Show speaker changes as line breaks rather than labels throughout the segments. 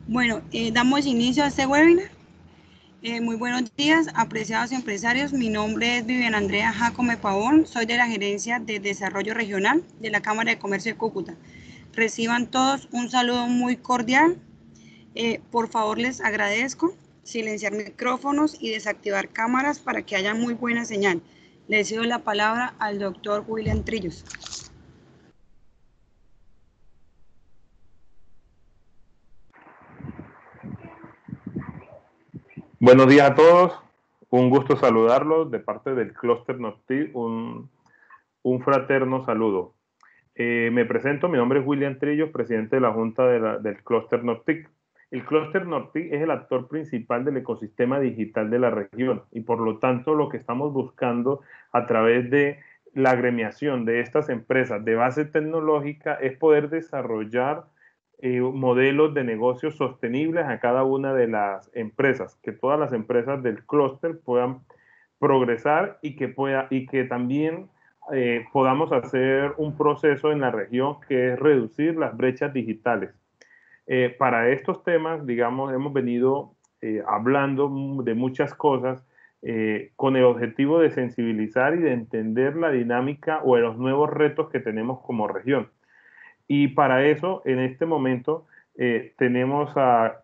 Bueno, damos inicio a este webinar. Muy buenos días, apreciados empresarios. Mi nombre es Viviana Andrea Jacome Pavón. Soy de la Gerencia de Desarrollo Regional de la Cámara de Comercio de Cúcuta. Reciban todos un saludo muy cordial. Por favor, les agradezco silenciar micrófonos y desactivar cámaras para que haya muy buena señal. Le cedo la palabra al doctor William Trillos.
Buenos días a todos, un gusto saludarlos de parte del Clúster Nortic, un fraterno saludo. Me presento, mi nombre es William Trillos, presidente de la Junta del Clúster Nortic. El Clúster Nortic es el actor principal del ecosistema digital de la región y por lo tanto lo que estamos buscando a través de la agremiación de estas empresas de base tecnológica es poder desarrollar modelos de negocios sostenibles a cada una de las empresas, que todas las empresas del clúster puedan progresar y que también podamos hacer un proceso en la región que es reducir las brechas digitales. Para estos temas, digamos, hemos venido hablando de muchas cosas con el objetivo de sensibilizar y de entender la dinámica o los nuevos retos que tenemos como región. Y para eso, en este momento, tenemos a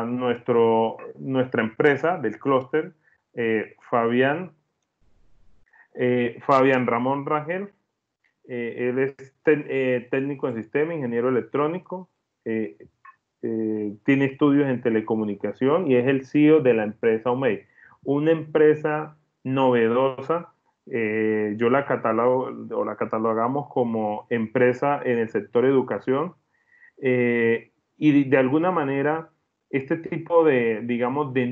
nuestra empresa del clúster, Fabián Ramón Rangel. Él es técnico en sistema, ingeniero electrónico, tiene estudios en telecomunicación y es el CEO de la empresa OMEI, una empresa novedosa. Yo la catalogamos como empresa en el sector educación, y de alguna manera este tipo de, digamos, de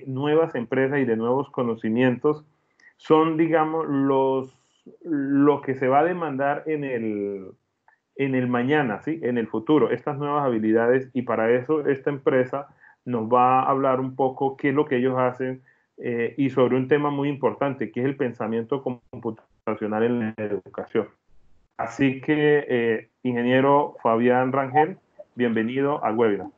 nuevas empresas y de nuevos conocimientos son, digamos, lo que se va a demandar en el mañana, ¿sí? En el futuro, estas nuevas habilidades, y para eso esta empresa nos va a hablar un poco qué es lo que ellos hacen, y sobre un tema muy importante, que es el pensamiento computacional en la educación. Así que, ingeniero Fabián Rangel, bienvenido al webinar.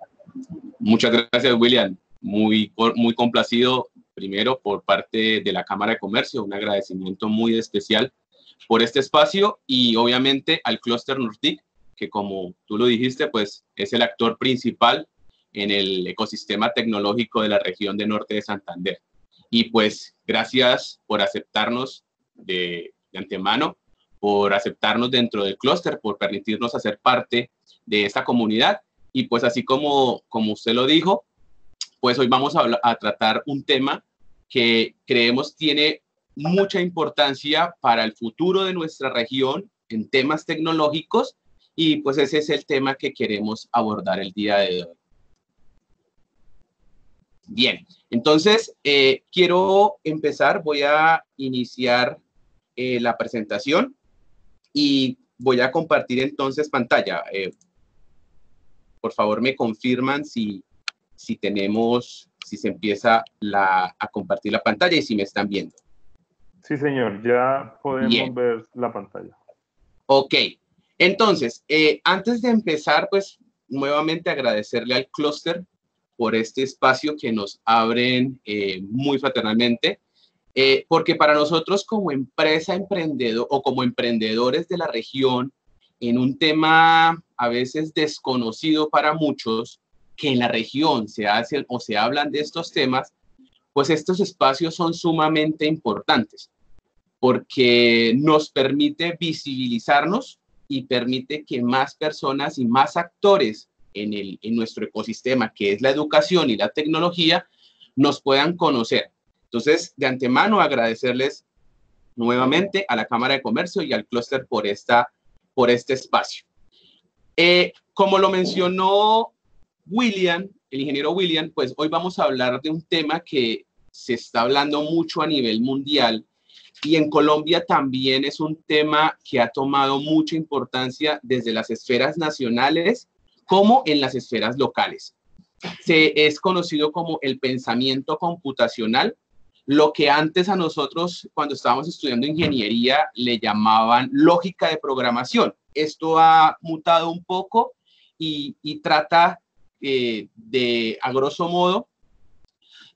Muchas gracias, William. Muy complacido, primero, por parte de la Cámara de Comercio, un agradecimiento muy especial por este espacio y obviamente al Clúster Nortic, que como tú lo dijiste, pues es el actor principal en el ecosistema tecnológico de la región de Norte de Santander. Y pues gracias por aceptarnos de antemano, por aceptarnos dentro del clúster, por permitirnos hacer parte de esta comunidad. Y pues así como usted lo dijo, pues hoy vamos a tratar un tema que creemos tiene mucha importancia para el futuro de nuestra región en temas tecnológicos, y pues ese es el tema que queremos abordar el día de hoy. Bien, entonces quiero empezar, voy a iniciar la presentación y voy a compartir entonces pantalla. Por favor, me confirman si se empieza a compartir la pantalla y si me están viendo.
Sí, señor, ya podemos ver la pantalla.
Ok, entonces, antes de empezar, pues nuevamente agradecerle al clúster por este espacio que nos abren muy fraternalmente, porque para nosotros como empresa emprendedor o como emprendedores de la región, en un tema a veces desconocido para muchos, que en la región se hacen o se hablan de estos temas, pues estos espacios son sumamente importantes, porque nos permite visibilizarnos y permite que más personas y más actores en nuestro ecosistema, que es la educación y la tecnología, nos puedan conocer. Entonces, de antemano, agradecerles nuevamente a la Cámara de Comercio y al clúster por este espacio. Como lo mencionó William, el ingeniero William, pues hoy vamos a hablar de un tema que se está hablando mucho a nivel mundial, y en Colombia también es un tema que ha tomado mucha importancia desde las esferas nacionales como en las esferas locales. Es conocido como el pensamiento computacional, lo que antes a nosotros, cuando estábamos estudiando ingeniería, le llamaban lógica de programación. Esto ha mutado un poco y trata a grosso modo,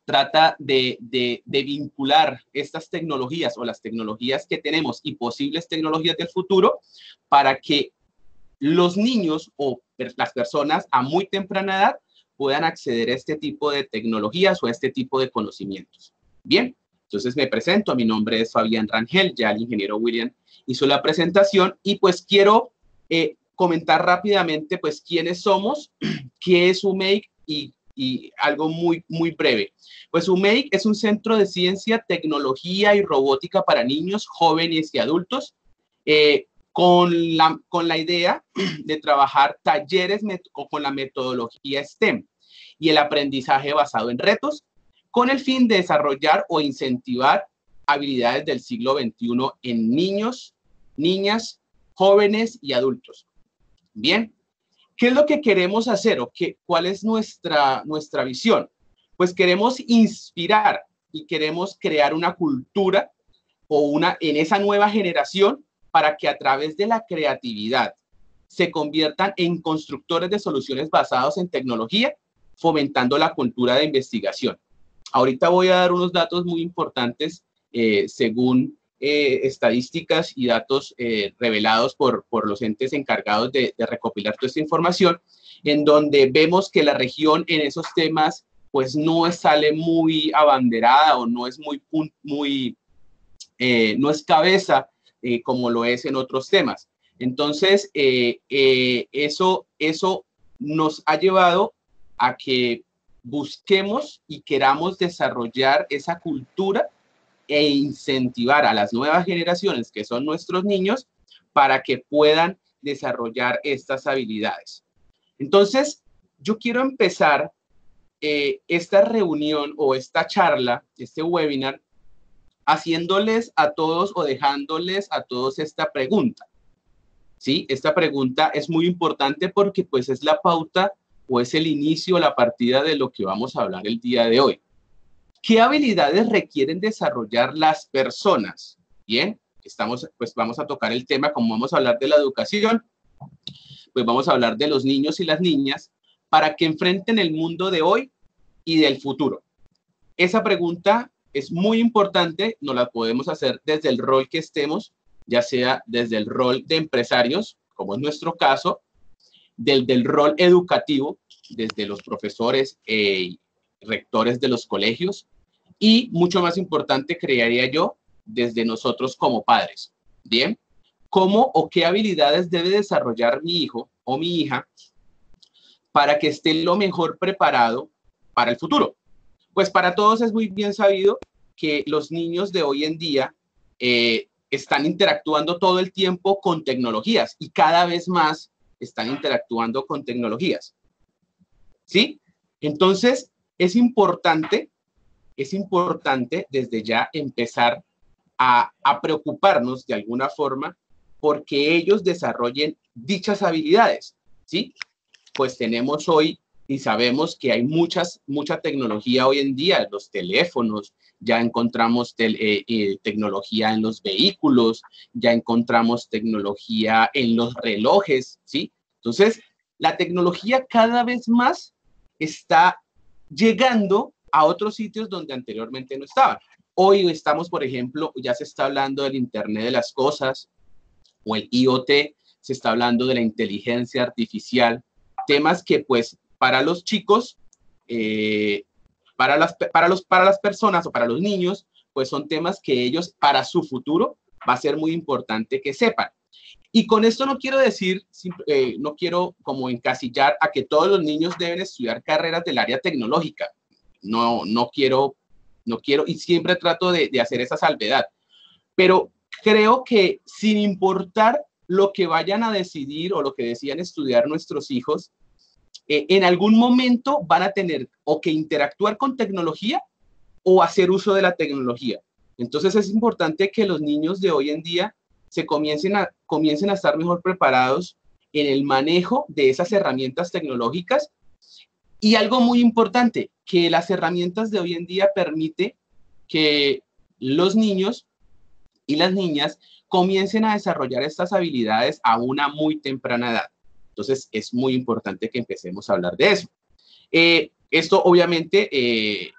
trata de vincular estas tecnologías o las tecnologías que tenemos y posibles tecnologías del futuro para que los niños o las personas a muy temprana edad puedan acceder a este tipo de tecnologías o a este tipo de conocimientos. Bien, entonces me presento, mi nombre es Fabián Rangel, ya el ingeniero William hizo la presentación y pues quiero comentar rápidamente pues quiénes somos, qué es UMAKE y algo muy breve. Pues UMAKE es un centro de ciencia, tecnología y robótica para niños, jóvenes y adultos, con la idea de trabajar talleres con la metodología STEM y el aprendizaje basado en retos, con el fin de desarrollar o incentivar habilidades del siglo XXI en niños, niñas, jóvenes y adultos. Bien, ¿qué es lo que queremos hacer o cuál es nuestra visión? Pues queremos inspirar y queremos crear una cultura en esa nueva generación para que a través de la creatividad se conviertan en constructores de soluciones basadas en tecnología, fomentando la cultura de investigación. Ahorita voy a dar unos datos muy importantes según estadísticas y datos revelados por los entes encargados de recopilar toda esta información, en donde vemos que la región en esos temas pues no sale muy abanderada o no es no es cabeza como lo es en otros temas. Entonces, eso nos ha llevado a que busquemos y queramos desarrollar esa cultura e incentivar a las nuevas generaciones, que son nuestros niños, para que puedan desarrollar estas habilidades. Entonces, yo quiero empezar esta reunión o esta charla, este webinar, haciéndoles a todos o dejándoles a todos esta pregunta. ¿Sí? Esta pregunta es muy importante porque pues es la pauta o es el inicio, la partida de lo que vamos a hablar el día de hoy. ¿Qué habilidades requieren desarrollar las personas? Bien, pues vamos a tocar el tema, como vamos a hablar de la educación, pues vamos a hablar de los niños y las niñas para que enfrenten el mundo de hoy y del futuro. Esa pregunta es muy importante, nos la podemos hacer desde el rol que estemos, ya sea desde el rol de empresarios, como es nuestro caso, del rol educativo, desde los profesores rectores de los colegios, y mucho más importante, creería yo, desde nosotros como padres. Bien, ¿cómo o qué habilidades debe desarrollar mi hijo o mi hija para que esté lo mejor preparado para el futuro? Pues para todos es muy bien sabido que los niños de hoy en día están interactuando todo el tiempo con tecnologías y cada vez más están interactuando con tecnologías. ¿Sí? Entonces, es importante desde ya empezar a preocuparnos de alguna forma porque ellos desarrollen dichas habilidades, ¿sí? Pues tenemos hoy y sabemos que hay mucha tecnología hoy en día, los teléfonos, ya encontramos tecnología en los vehículos, ya encontramos tecnología en los relojes, ¿sí? Entonces, la tecnología cada vez más está llegando a otros sitios donde anteriormente no estaban. Hoy estamos, por ejemplo, ya se está hablando del Internet de las Cosas o el IoT, se está hablando de la inteligencia artificial, temas que pues para los chicos, para las personas o para los niños, pues son temas que ellos para su futuro va a ser muy importante que sepan. Y con esto no quiero decir, no quiero como encasillar a que todos los niños deben estudiar carreras del área tecnológica. No quiero, y siempre trato de hacer esa salvedad. Pero creo que sin importar lo que vayan a decidir o lo que decidan estudiar nuestros hijos, en algún momento van a tener o que interactuar con tecnología o hacer uso de la tecnología. Entonces es importante que los niños de hoy en día comiencen a estar mejor preparados en el manejo de esas herramientas tecnológicas. Y algo muy importante, que las herramientas de hoy en día permiten que los niños y las niñas comiencen a desarrollar estas habilidades a una muy temprana edad. Entonces, es muy importante que empecemos a hablar de eso. Esto, obviamente,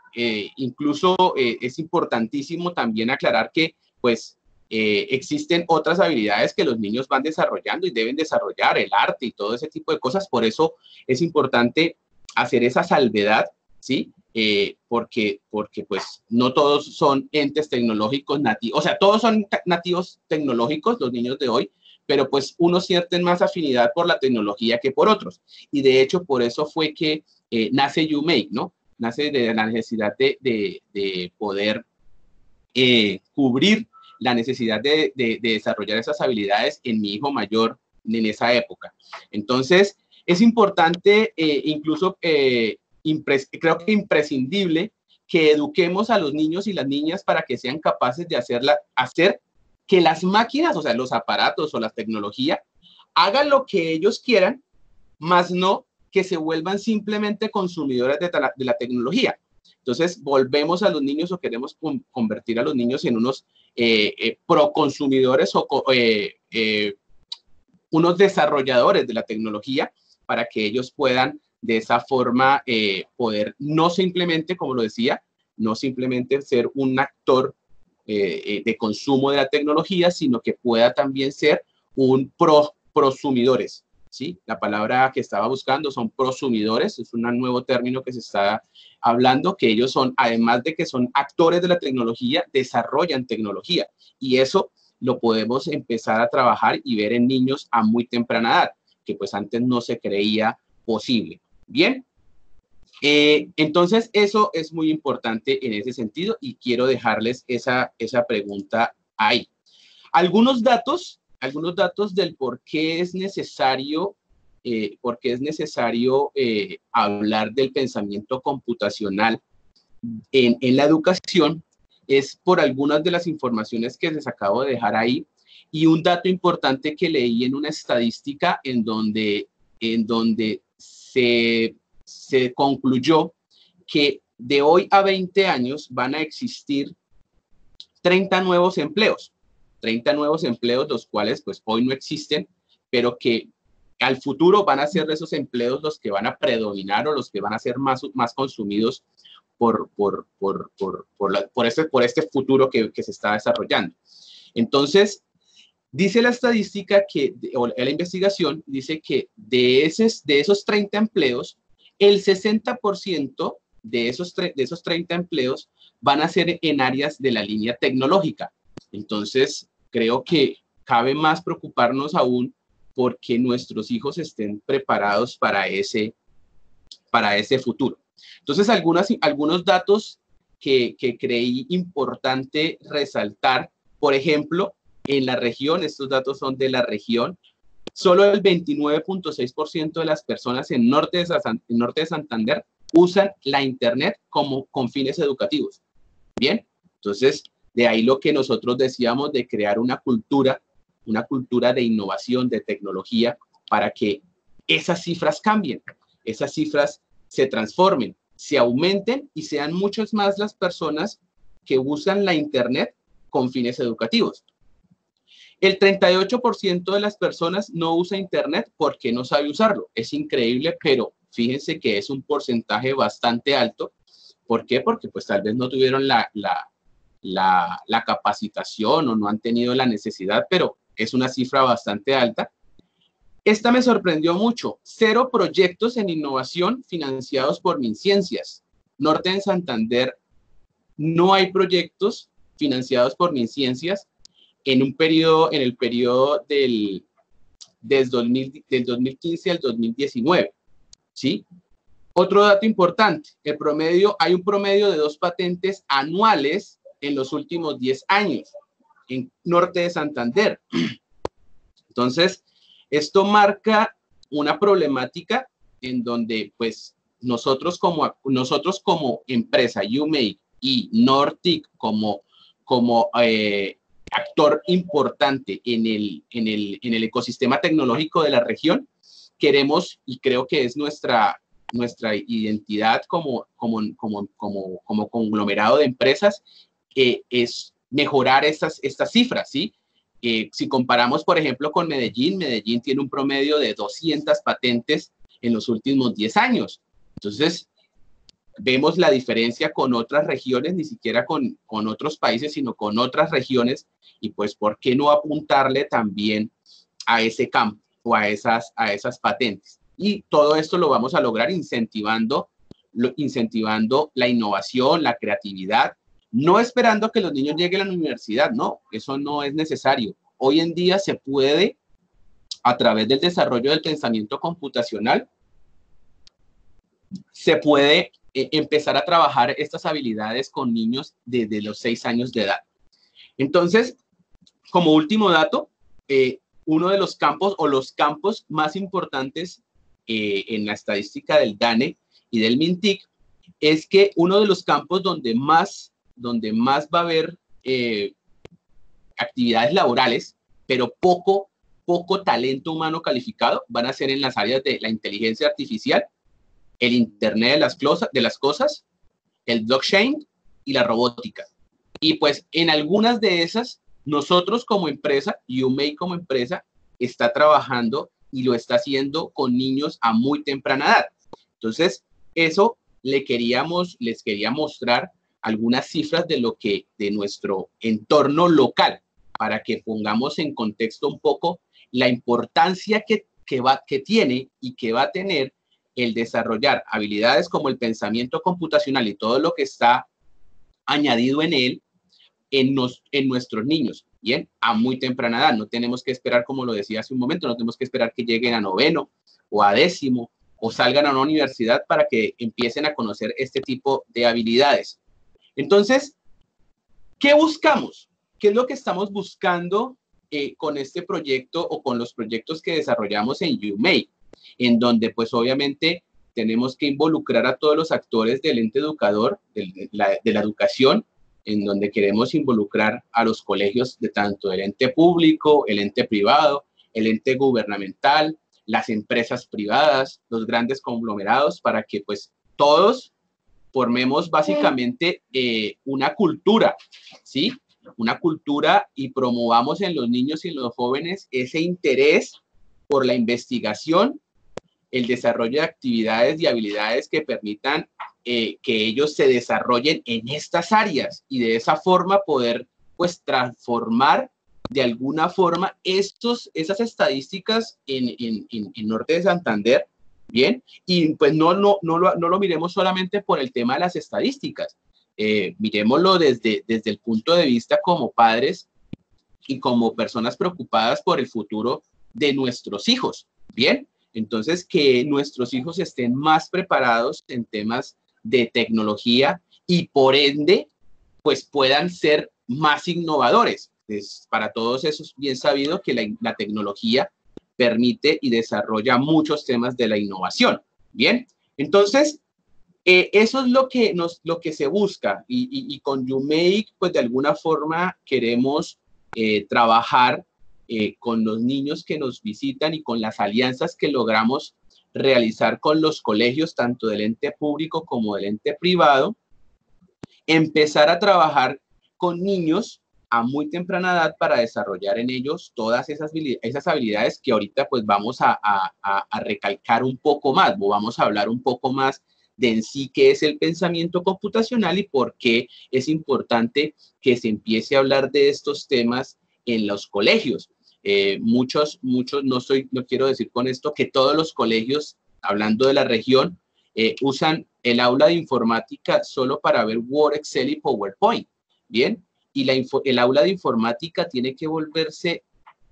incluso es importantísimo también aclarar que, pues, existen otras habilidades que los niños van desarrollando y deben desarrollar, el arte y todo ese tipo de cosas. Por eso es importante hacer esa salvedad, ¿sí? Porque pues no todos son entes tecnológicos nativos, o sea, todos son nativos tecnológicos los niños de hoy, pero pues unos sienten más afinidad por la tecnología que por otros. Y de hecho, por eso fue que nace YouMake, ¿no? Nace de la necesidad de poder cubrir la necesidad de desarrollar esas habilidades en mi hijo mayor en esa época. Entonces, es importante, incluso creo que imprescindible, que eduquemos a los niños y las niñas para que sean capaces de hacer que las máquinas, o sea, los aparatos o la tecnología, hagan lo que ellos quieran, más no que se vuelvan simplemente consumidores de la tecnología. Entonces, volvemos a los niños o queremos convertir a los niños en unos proconsumidores o unos desarrolladores de la tecnología para que ellos puedan de esa forma poder no simplemente, como lo decía, no simplemente ser un actor de consumo de la tecnología, sino que pueda también ser un prosumidores, ¿sí? La palabra que estaba buscando son prosumidores, es un nuevo término que se está hablando, que ellos son, además de que son actores de la tecnología, desarrollan tecnología. Y eso lo podemos empezar a trabajar y ver en niños a muy temprana edad, que pues antes no se creía posible. Bien, entonces eso es muy importante en ese sentido y quiero dejarles esa pregunta ahí. Algunos datos del por qué es necesario, hablar del pensamiento computacional en la educación es por algunas de las informaciones que les acabo de dejar ahí y un dato importante que leí en una estadística en donde se concluyó que de hoy a 20 años van a existir 30 nuevos empleos, los cuales pues hoy no existen, pero que al futuro van a ser esos empleos los que van a predominar o los que van a ser más consumidos por este futuro que se está desarrollando. Entonces, dice la estadística o la investigación, dice que de esos 30 empleos, el 60% de esos 30 empleos van a ser en áreas de la línea tecnológica. Entonces, creo que cabe más preocuparnos aún porque nuestros hijos estén preparados para ese futuro. Entonces, algunos datos que creí importante resaltar, por ejemplo, en la región, estos datos son de la región, solo el 29.6% de las personas en norte de Santander usan la Internet con fines educativos. Bien, entonces, de ahí lo que nosotros decíamos de crear una cultura de innovación, de tecnología, para que esas cifras cambien, esas cifras se transformen, se aumenten y sean muchas más las personas que usan la Internet con fines educativos. El 38% de las personas no usa Internet porque no sabe usarlo. Es increíble, pero fíjense que es un porcentaje bastante alto. ¿Por qué? Porque pues tal vez no tuvieron la capacitación o no han tenido la necesidad, pero es una cifra bastante alta. Esta me sorprendió mucho. 0 proyectos en innovación financiados por MinCiencias. Norte de Santander no hay proyectos financiados por MinCiencias en el periodo del 2015 al 2019, ¿sí? Otro dato importante, hay un promedio de 2 patentes anuales en los últimos 10 años en Norte de Santander. Entonces, esto marca una problemática en donde, pues, nosotros como empresa, YouMake y Nortic como actor importante en el ecosistema tecnológico de la región, queremos, y creo que es nuestra identidad como conglomerado de empresas, es mejorar estas cifras, ¿sí? Si comparamos, por ejemplo, con Medellín, Medellín tiene un promedio de 200 patentes en los últimos 10 años. Entonces, vemos la diferencia con otras regiones, ni siquiera con otros países, sino con otras regiones, y pues, ¿por qué no apuntarle también a ese campo o a esas patentes? Y todo esto lo vamos a lograr incentivando la innovación, la creatividad, no esperando que los niños lleguen a la universidad, no, eso no es necesario. Hoy en día se puede, a través del desarrollo del pensamiento computacional, se puede empezar a trabajar estas habilidades con niños desde los 6 años de edad. Entonces, como último dato, uno de los campos o los campos más importantes en la estadística del DANE y del MINTIC es que uno de los campos donde más va a haber actividades laborales, pero poco talento humano calificado, van a ser en las áreas de la inteligencia artificial, el Internet de las cosas, el blockchain y la robótica. Y pues en algunas de esas, nosotros como empresa, UMake como empresa, está trabajando y lo está haciendo con niños a muy temprana edad. Entonces, eso les quería mostrar algunas cifras de nuestro entorno local, para que pongamos en contexto un poco la importancia que tiene y que va a tener el desarrollar habilidades como el pensamiento computacional y todo lo que está añadido en él en nuestros niños, bien, a muy temprana edad. No tenemos que esperar, como lo decía hace un momento, no tenemos que esperar que lleguen a 9º o a 10º o salgan a una universidad para que empiecen a conocer este tipo de habilidades. Entonces, ¿qué buscamos? ¿Qué es lo que estamos buscando con este proyecto o con los proyectos que desarrollamos en UMake? En donde pues obviamente tenemos que involucrar a todos los actores del ente educador, de la educación, en donde queremos involucrar a los colegios de tanto el ente público, el ente privado, el ente gubernamental, las empresas privadas, los grandes conglomerados, para que pues todos formemos básicamente una cultura, ¿sí? Una cultura y promovamos en los niños y en los jóvenes ese interés por la investigación, el desarrollo de actividades y habilidades que permitan que ellos se desarrollen en estas áreas y de esa forma poder pues transformar de alguna forma esas estadísticas en Norte de Santander, ¿bien? Y pues no lo miremos solamente por el tema de las estadísticas, miremoslo desde el punto de vista como padres y como personas preocupadas por el futuro de nuestros hijos, ¿bien? Entonces, que nuestros hijos estén más preparados en temas de tecnología y por ende, pues puedan ser más innovadores. Para todos eso es bien sabido que la tecnología permite y desarrolla muchos temas de la innovación. Bien, entonces, eso es lo que se busca y con UMake, pues de alguna forma queremos trabajar con los niños que nos visitan y con las alianzas que logramos realizar con los colegios, tanto del ente público como del ente privado, empezar a trabajar con niños a muy temprana edad para desarrollar en ellos todas esas habilidades que ahorita pues vamos a recalcar un poco más, o vamos a hablar un poco más de en sí qué es el pensamiento computacional y por qué es importante que se empiece a hablar de estos temas en los colegios. Muchos, no quiero decir con esto que todos los colegios, hablando de la región, usan el aula de informática solo para ver Word, Excel y PowerPoint, ¿bien? Y el aula de informática tiene que volverse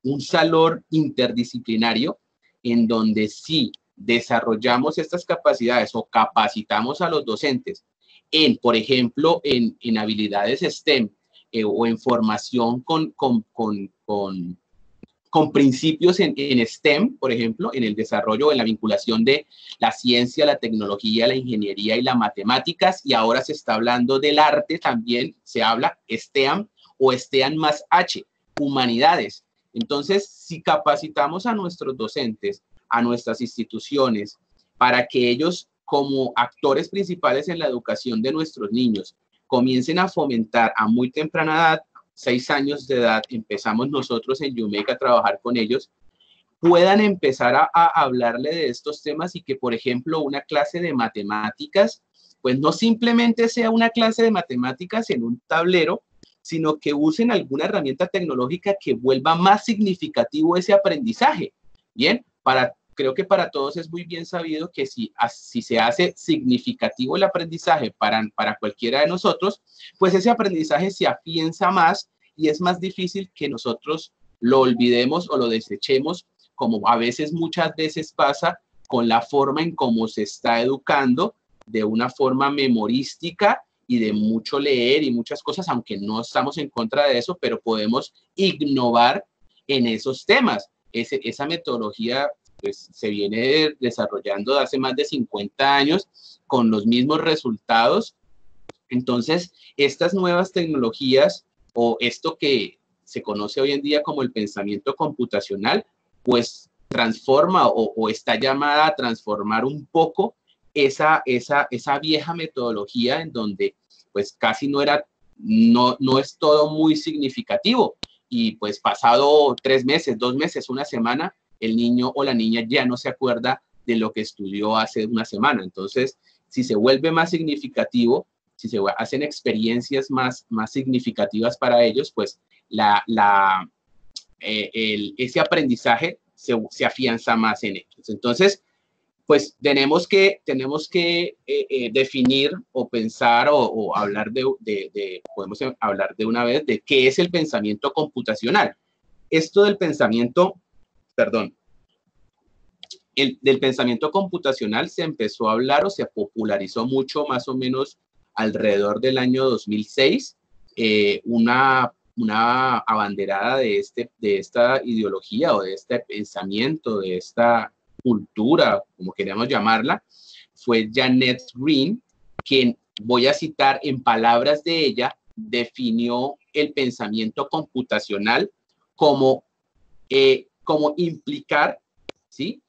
un salón interdisciplinario en donde sí desarrollamos estas capacidades o capacitamos a los docentes en, por ejemplo, en habilidades STEM o en formación con principios en STEM, por ejemplo, en el desarrollo, en la vinculación de la ciencia, la tecnología, la ingeniería y las matemáticas, y ahora se está hablando del arte, también se habla STEAM o STEAM más H, humanidades. Entonces, si capacitamos a nuestros docentes, a nuestras instituciones, para que ellos, como actores principales en la educación de nuestros niños, comiencen a fomentar a muy temprana edad 6 años de edad, empezamos nosotros en UMake a trabajar con ellos, puedan empezar a hablarle de estos temas y que, por ejemplo, una clase de matemáticas, pues no simplemente sea una clase de matemáticas en un tablero, sino que usen alguna herramienta tecnológica que vuelva más significativo ese aprendizaje. Bien, creo que para todos es muy bien sabido que si se hace significativo el aprendizaje para cualquiera de nosotros, pues ese aprendizaje se afianza más y es más difícil que nosotros lo olvidemos o lo desechemos, como muchas veces pasa con la forma en cómo se está educando, de una forma memorística y de mucho leer y muchas cosas, aunque no estamos en contra de eso, pero podemos innovar en esos temas. Esa metodología pues, se viene desarrollando de hace más de 50 años con los mismos resultados. Entonces, estas nuevas tecnologías o esto que se conoce hoy en día como el pensamiento computacional, pues transforma o está llamada a transformar un poco esa vieja metodología en donde pues casi no es todo muy significativo y pues pasado 3 meses, 2 meses, una semana, el niño o la niña ya no se acuerda de lo que estudió hace una semana. Entonces, si se vuelve más significativo, si se hacen experiencias más significativas para ellos, pues ese aprendizaje se afianza más en ellos. Entonces, pues tenemos que definir o pensar o hablar podemos hablar de una vez de qué es el pensamiento computacional. Esto del pensamiento, del pensamiento computacional se empezó a hablar o se popularizó mucho más o menos alrededor del año 2006. Una abanderada de esta ideología o de este pensamiento, de esta cultura, como queremos llamarla, fue Janet Green, quien, voy a citar en palabras de ella, definió el pensamiento computacional como implicar, ¿sí?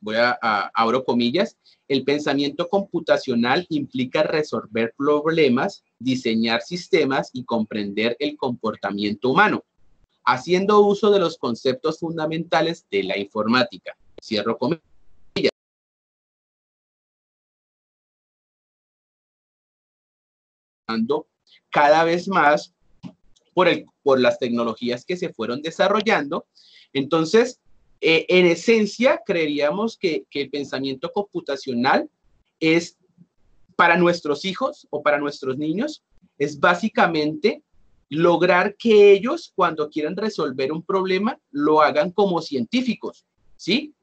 Abro comillas, el pensamiento computacional implica resolver problemas, diseñar sistemas y comprender el comportamiento humano, haciendo uso de los conceptos fundamentales de la informática. Cierro comillas. Cada vez más por las tecnologías que se fueron desarrollando. Entonces, en esencia, creeríamos que el pensamiento computacional es para nuestros hijos o para nuestros niños, es básicamente lograr que ellos, cuando quieran resolver un problema, lo hagan como científicos, ¿sí?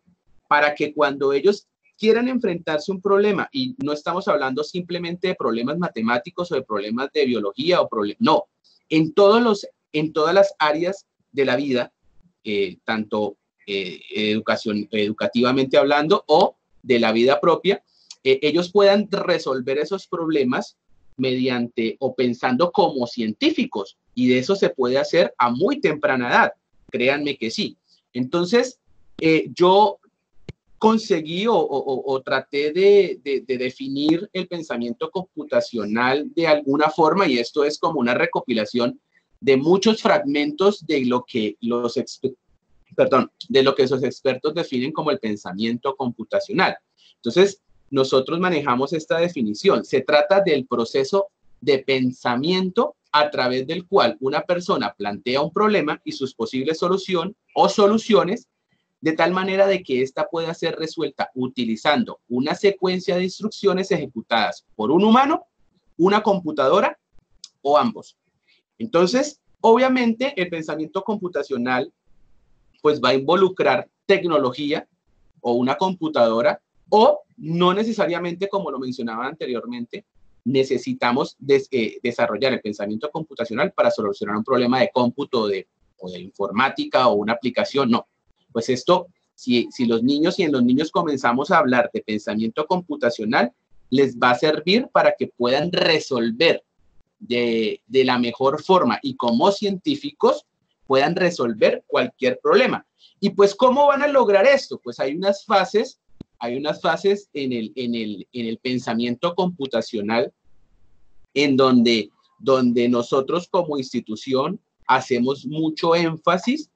Para que cuando ellos quieran enfrentarse a un problema, y no estamos hablando simplemente de problemas matemáticos o de problemas de biología, no, en todas las áreas de la vida, tanto educativamente hablando o de la vida propia, ellos puedan resolver esos problemas mediante o pensando como científicos, y de eso se puede hacer a muy temprana edad, créanme que sí. Entonces, yo conseguí o traté de definir el pensamiento computacional de alguna forma, y esto es como una recopilación de muchos fragmentos de lo que esos expertos definen como el pensamiento computacional. Entonces, nosotros manejamos esta definición. Se trata del proceso de pensamiento a través del cual una persona plantea un problema y sus posibles soluciones, de tal manera de que ésta pueda ser resuelta utilizando una secuencia de instrucciones ejecutadas por un humano, una computadora o ambos. Entonces, obviamente, el pensamiento computacional pues va a involucrar tecnología o una computadora, o no necesariamente, como lo mencionaba anteriormente, necesitamos desarrollar el pensamiento computacional para solucionar un problema de cómputo o de informática o una aplicación, no. Pues esto, si los niños y en los niños comenzamos a hablar de pensamiento computacional, les va a servir para que puedan resolver de la mejor forma y como científicos puedan resolver cualquier problema. Y pues, ¿cómo van a lograr esto? Pues hay unas fases en el pensamiento computacional en donde nosotros como institución hacemos mucho énfasis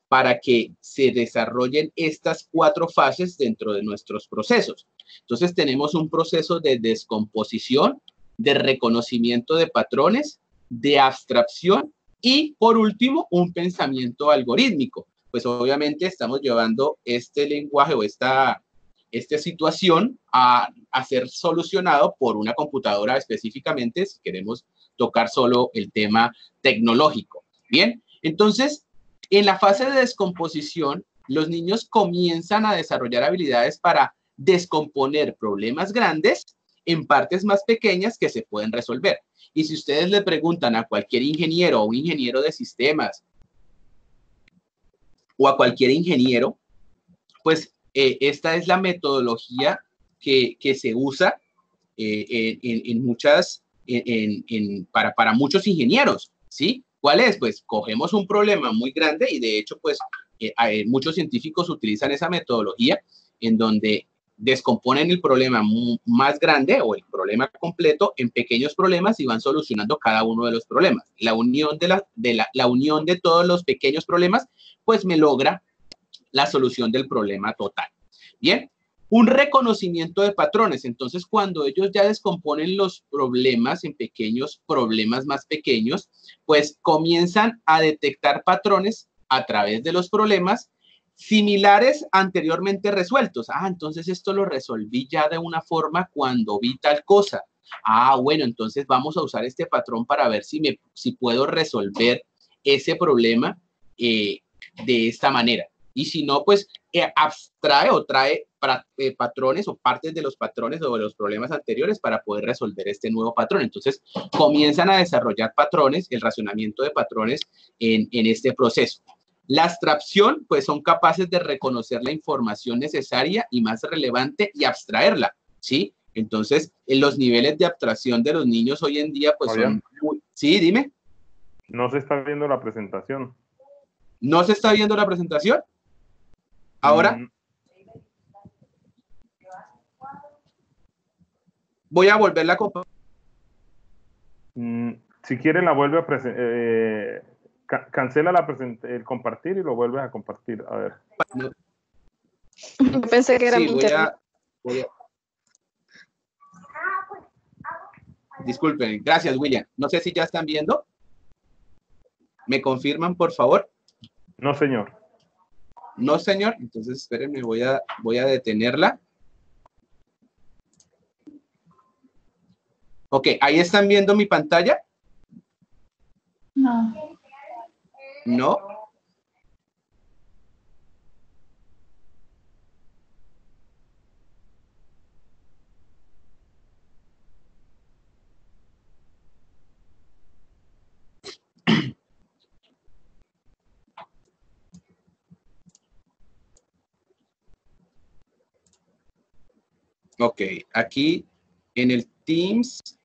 para que se desarrollen estas 4 fases dentro de nuestros procesos. Entonces tenemos un proceso de descomposición, de reconocimiento de patrones, de abstracción y, por último, un pensamiento algorítmico. Pues obviamente estamos llevando este lenguaje o esta situación a ser solucionado por una computadora específicamente, si queremos tocar solo el tema tecnológico. Bien, entonces, en la fase de descomposición, los niños comienzan a desarrollar habilidades para descomponer problemas grandes en partes más pequeñas que se pueden resolver. Y si ustedes le preguntan a cualquier ingeniero o un ingeniero de sistemas o a cualquier ingeniero, pues esta es la metodología que se usa para muchos ingenieros, ¿sí? ¿Cuál es? Pues cogemos un problema muy grande y de hecho, pues muchos científicos utilizan esa metodología en donde descomponen el problema más grande o el problema completo en pequeños problemas y van solucionando cada uno de los problemas. La unión la unión de todos los pequeños problemas, pues me logra la solución del problema total. Bien, un reconocimiento de patrones. Entonces, cuando ellos ya descomponen los problemas en pequeños problemas más pequeños, pues comienzan a detectar patrones a través de los problemas similares anteriormente resueltos. Ah, entonces esto lo resolví ya de una forma cuando vi tal cosa. Ah, bueno, entonces vamos a usar este patrón para ver si puedo resolver ese problema de esta manera. Y si no, pues abstrae o trae patrones o partes de los patrones o de los problemas anteriores para poder resolver este nuevo patrón. Entonces, comienzan a desarrollar patrones, el razonamiento de patrones en este proceso. La abstracción, pues son capaces de reconocer la información necesaria y más relevante y abstraerla, ¿sí? Entonces, en los niveles de abstracción de los niños hoy en día, pues son muy... Sí, dime.
No se está viendo la presentación.
¿No se está viendo la presentación? Ahora, voy a volverla a compartir.
Si quieren, la vuelve a presentar. Cancela el compartir y lo vuelves a compartir. A ver.
Yo pensé que era
sí,
mi internet.
Disculpen, gracias, William. No sé si ya están viendo. ¿Me confirman, por favor?
No, señor.
No, señor. Entonces, espérenme, voy a detenerla. Ok, ¿ahí están viendo mi pantalla?
No.
¿No? Ok, aquí en el Teams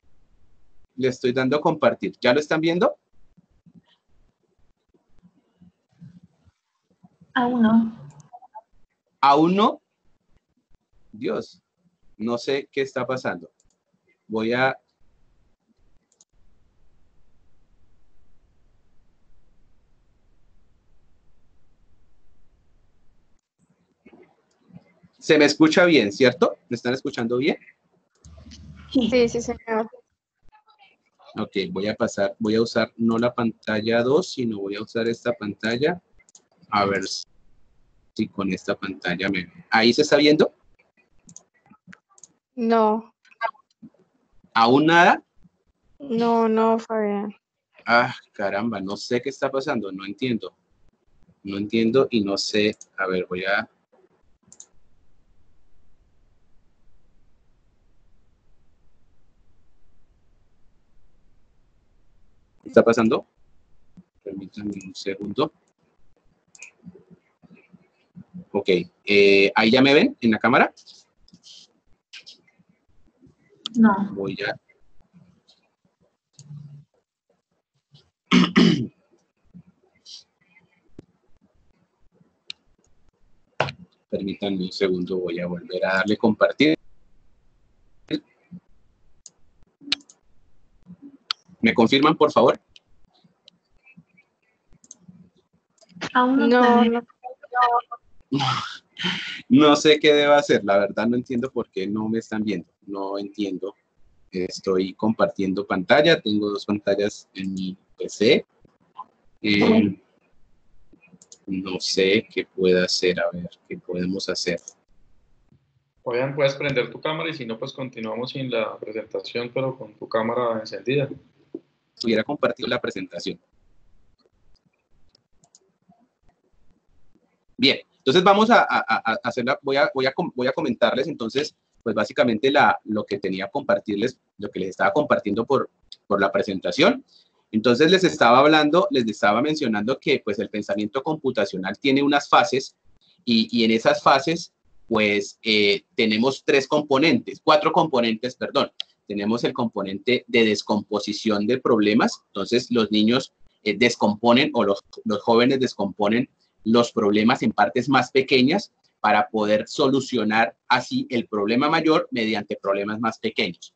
le estoy dando a compartir. ¿Ya lo están viendo?
Aún no.
¿Aún no? Dios, no sé qué está pasando. Voy a... ¿Se me escucha bien, cierto? ¿Me están escuchando bien?
Sí, sí, señor.
Ok, voy a usar no la pantalla 2, sino voy a usar esta pantalla. A ver si con esta pantalla me... ¿Ahí se está viendo?
No.
¿Aún nada?
No, Fabián.
Ah, caramba, no sé qué está pasando, no entiendo. No entiendo y no sé. A ver, voy a... ¿Qué está pasando? Permítanme un segundo. Ok, ¿ahí ya me ven en la cámara?
No.
Voy a... Permítanme un segundo, voy a volver a darle compartir. ¿Me confirman, por favor?
Aún no
No,
sé.
no.
No sé qué debo hacer, la verdad no entiendo por qué no me están viendo, no entiendo. Estoy compartiendo pantalla, tengo dos pantallas en mi PC. No sé qué pueda hacer, a ver, qué podemos hacer.
Oigan, puedes prender tu cámara y si no, pues continuamos sin la presentación, pero con tu cámara encendida.
Hubiera compartido la presentación. Bien, entonces vamos a hacerla, voy a comentarles entonces, pues básicamente lo que tenía que compartirles, lo que les estaba compartiendo por la presentación. Entonces les estaba hablando, les estaba mencionando que pues el pensamiento computacional tiene unas fases y en esas fases pues tenemos cuatro componentes, perdón. Tenemos el componente de descomposición de problemas, entonces los niños descomponen o los jóvenes descomponen los problemas en partes más pequeñas para poder solucionar así el problema mayor mediante problemas más pequeños.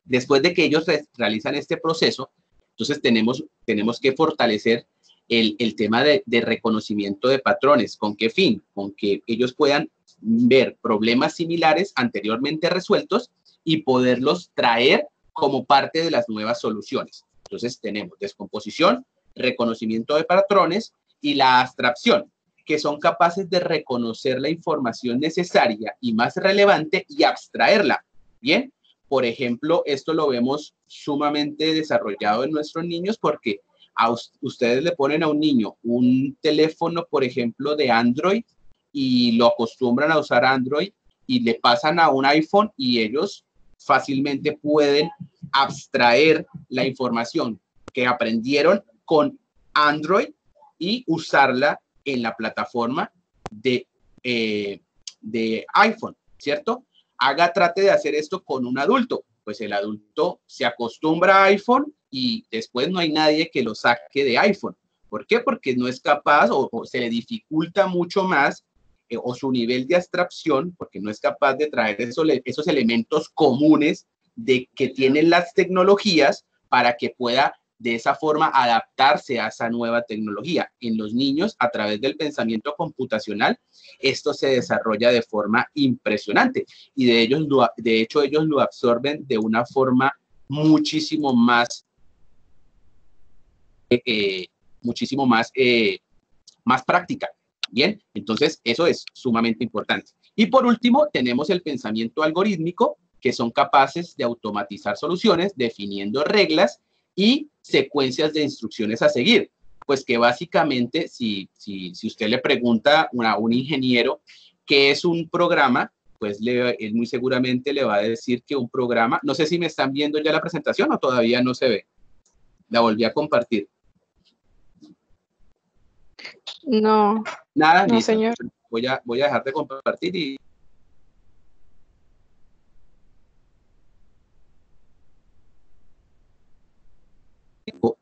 Después de que ellos realizan este proceso, entonces tenemos que fortalecer el tema de reconocimiento de patrones. ¿Con qué fin? Con que ellos puedan ver problemas similares anteriormente resueltos y poderlos traer como parte de las nuevas soluciones. Entonces tenemos descomposición, reconocimiento de patrones y la abstracción, que son capaces de reconocer la información necesaria y más relevante y abstraerla. Bien, por ejemplo, esto lo vemos sumamente desarrollado en nuestros niños porque ustedes le ponen a un niño un teléfono, por ejemplo, de Android y lo acostumbran a usar Android y le pasan a un iPhone y ellos fácilmente pueden abstraer la información que aprendieron con Android y usarla en la plataforma de iPhone, ¿cierto? Trate de hacer esto con un adulto, pues el adulto se acostumbra a iPhone y después no hay nadie que lo saque de iPhone. ¿Por qué? Porque no es capaz o se le dificulta mucho más o su nivel de abstracción, porque no es capaz de traer esos elementos comunes que tienen las tecnologías para que pueda de esa forma adaptarse a esa nueva tecnología. En los niños, a través del pensamiento computacional, esto se desarrolla de forma impresionante y de hecho ellos lo absorben de una forma muchísimo más práctica. Bien, entonces eso es sumamente importante. Y por último, tenemos el pensamiento algorítmico, que son capaces de automatizar soluciones, definiendo reglas y secuencias de instrucciones a seguir. Pues que básicamente, si usted le pregunta a un ingeniero qué es un programa, pues él muy seguramente le va a decir que un programa, no sé si me están viendo ya la presentación o todavía no se ve. La volví a compartir.
No.
Nada,
No,
listo.
señor.
Voy a dejar de compartir y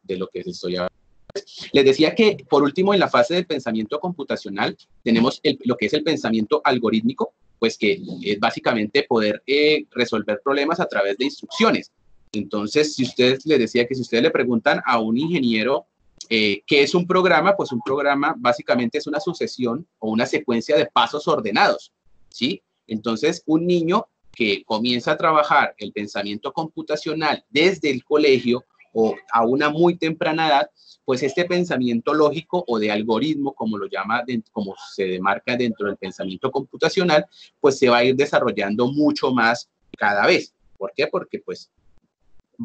de lo que estoy hablando. Les decía que, por último, en la fase del pensamiento computacional, tenemos lo que es el pensamiento algorítmico, pues que es básicamente poder resolver problemas a través de instrucciones. Entonces, si ustedes les decía que si ustedes le preguntan a un ingeniero ¿qué es un programa? Pues un programa básicamente es una sucesión o una secuencia de pasos ordenados, ¿sí? Entonces, un niño que comienza a trabajar el pensamiento computacional desde el colegio o a una muy temprana edad, pues este pensamiento lógico o de algoritmo, como lo llama, como se demarca dentro del pensamiento computacional, pues se va a ir desarrollando mucho más cada vez. ¿Por qué? Porque pues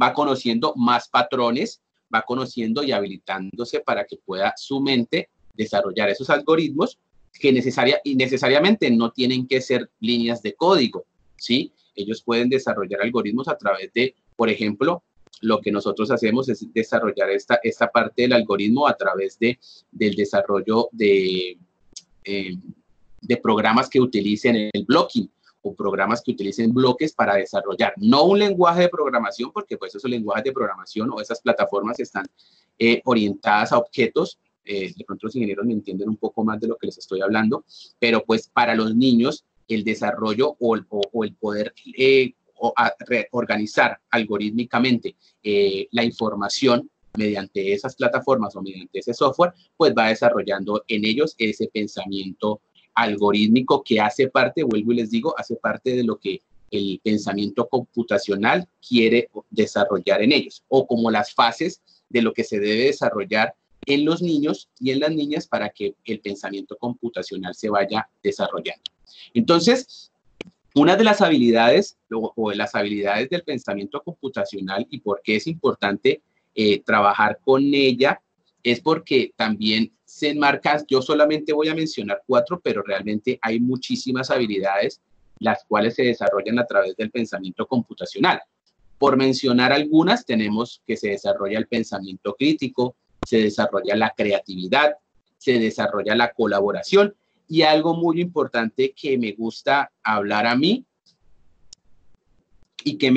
va conociendo más patrones, va conociendo y habilitándose para que pueda su mente desarrollar esos algoritmos que necesariamente no tienen que ser líneas de código, ¿sí? Ellos pueden desarrollar algoritmos a través de, por ejemplo, lo que nosotros hacemos es desarrollar esta parte del algoritmo a través del desarrollo de programas que utilicen el blocking o programas que utilicen bloques para desarrollar, no un lenguaje de programación, porque pues esos lenguajes de programación o esas plataformas están orientadas a objetos. De pronto los ingenieros me entienden un poco más de lo que les estoy hablando, pero pues para los niños el desarrollo o el poder organizar algorítmicamente la información mediante esas plataformas o mediante ese software, pues va desarrollando en ellos ese pensamiento algorítmico que hace parte, vuelvo y les digo, hace parte de lo que el pensamiento computacional quiere desarrollar en ellos, o como las fases de lo que se debe desarrollar en los niños y en las niñas para que el pensamiento computacional se vaya desarrollando. Entonces, una de las habilidades o de las habilidades del pensamiento computacional y por qué es importante trabajar con ella es porque también se enmarca, yo solamente voy a mencionar 4, pero realmente hay muchísimas habilidades las cuales se desarrollan a través del pensamiento computacional. Por mencionar algunas, tenemos que se desarrolla el pensamiento crítico, se desarrolla la creatividad, se desarrolla la colaboración y algo muy importante que me gusta hablar a mí y que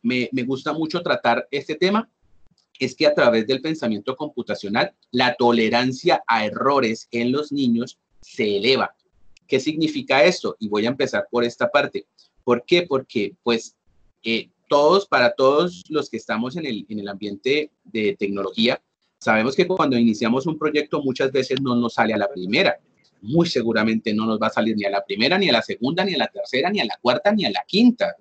me gusta mucho tratar este tema es que a través del pensamiento computacional la tolerancia a errores en los niños se eleva. ¿Qué significa esto? Y voy a empezar por esta parte. ¿Por qué? Porque pues para todos los que estamos en el ambiente de tecnología, sabemos que cuando iniciamos un proyecto muchas veces no nos sale a la primera. Muy seguramente no nos va a salir ni a la primera, ni a la segunda, ni a la tercera, ni a la cuarta, ni a la quinta,